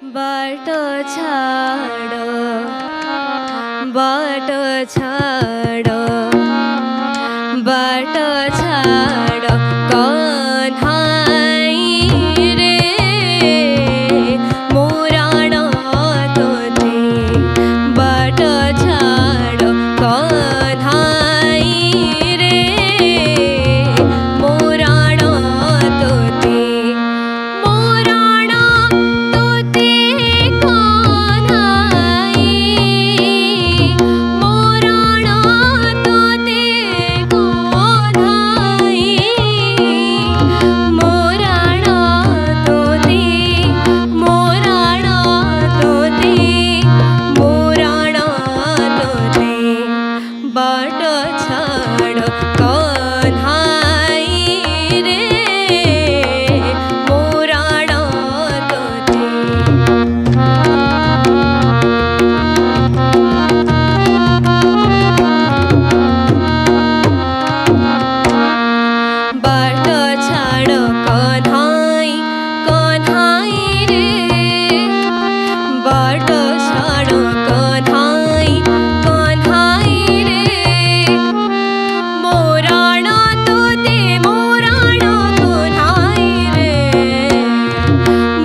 बाटो छाडो बाटो छाडो बाटो छाडो कन्हाई रे मोराणो तोते बाटो छाडो कन्हाई रे मोराणो तोते मोराणो तोते कन्हाई मोराणो तोते कन्हाई मोराणो तोते मोराणो तोते मोराणो तोते बाटो छाडो कन्हाई रे मोराणो तोते बाटो छाडो कन्हाई कन्हाई रे बाटो छाडो कन्हाई कन्हाई रे मोराणो तोते मोराणो कन्हाई रे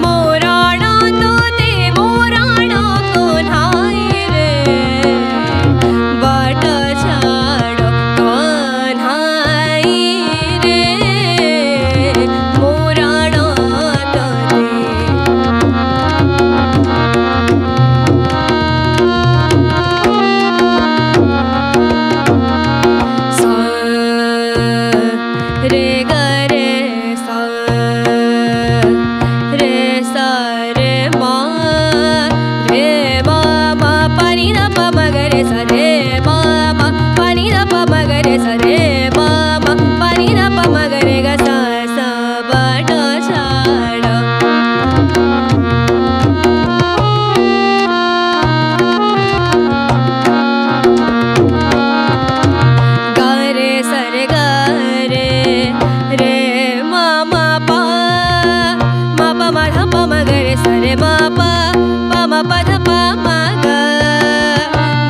मोराणो तोते मोराणो कन्हाई रे बाटो छाडो कन्हाई रे मोराणो तोते सा रे ग रे सा रे सा रे मा मा पा नि ध प म ग रे सा रे मा पा नि ध प म ग रे सा रे मा पा नि ध प म ग रे ग सा सा बाटो छाडो ग रे सा रे ग रे रे मा पा म ध प म ग रे सा रे मा पा म प ध प म ग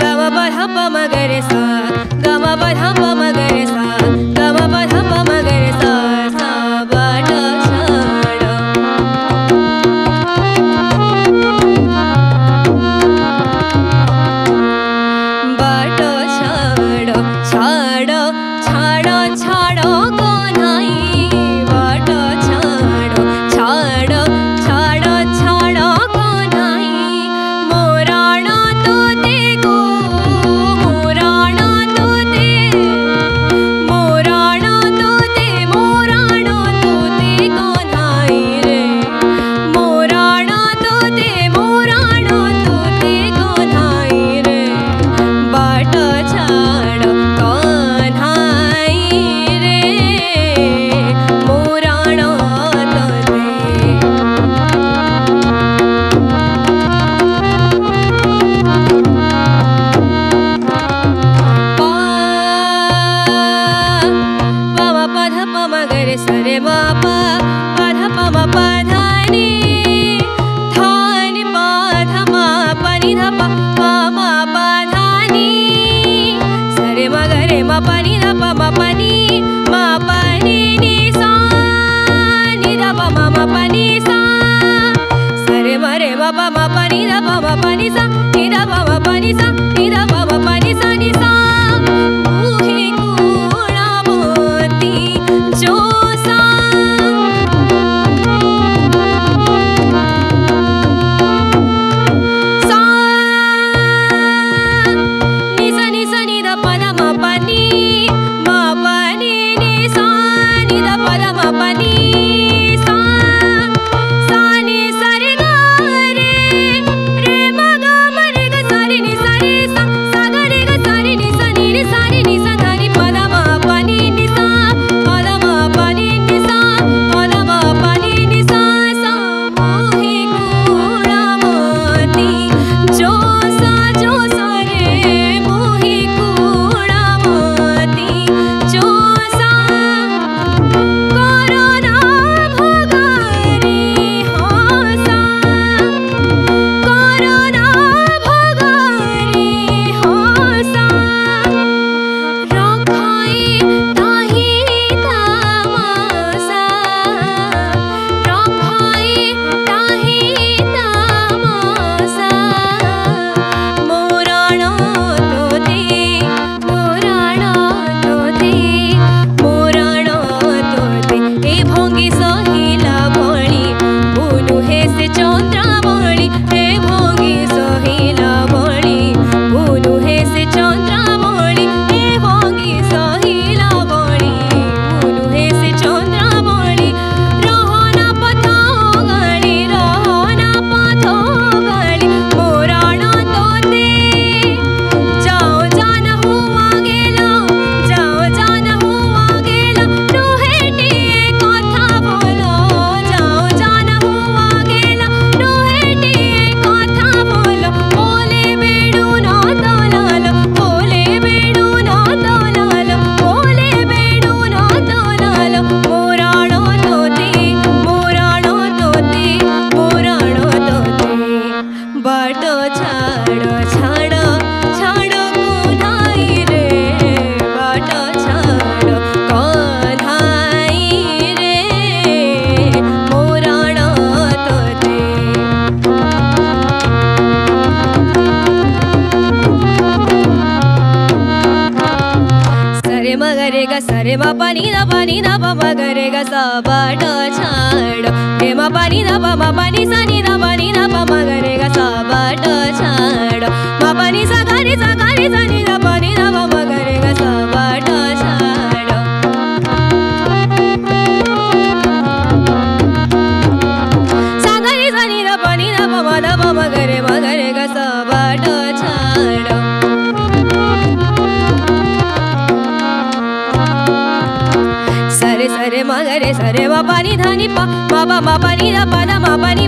ग म प ध प म ग रे सा ग म प ध प म ग रे सा ग म प ध प म ग रे सा सा बाटो छाडो बाटो छाडो छाडो छाडो छाडो कन्हाई बाटो छाडो छाडो छाडो छाडो कन्हाई मोराणो तोते को मोराणो तोते मोराणो तोते मोराणो तोते कन्हाई रे मोराणो तोते मोराणो तोते कन्हाई रे बाटो छाडो कन्हाई रे मोराणो तोते पा म प ध प म ग रे सा रे मा पा ध प म प ध नि ध नि प ध म प नि ध प म प ध नि सा रे म ग रे म प नि ध प म प नि म प नि नि सा नि ध प म म प नि सा सा रे म प म प नि ध प म प नि सा नि ध प म प नि सा नि ध प म प नि सा नि सा मुहि गुणावती जो सा सा नि सा नि ध प ध म प नि म प नि नि सा नि ध प ध म प नि सा सा नि सा रे ग रे रे म ग म रे ग सा रे नि सा रे रे मा पा नि धा प म ग रे ग सा बाट छाडो रे मा पा नि धा प म पा नि सा नि धा प म ग रे ग सा बाट छाडो मा पा नि सा गा रे सा नि धा प म ग रे ग सा बाट छाडो सा गा रे सा नि धा प म ग रे ग सा बाट छाडो सरे सरे मा ग रे मा पा नि धा नि पा मा पा नि धा प धा मा पा नि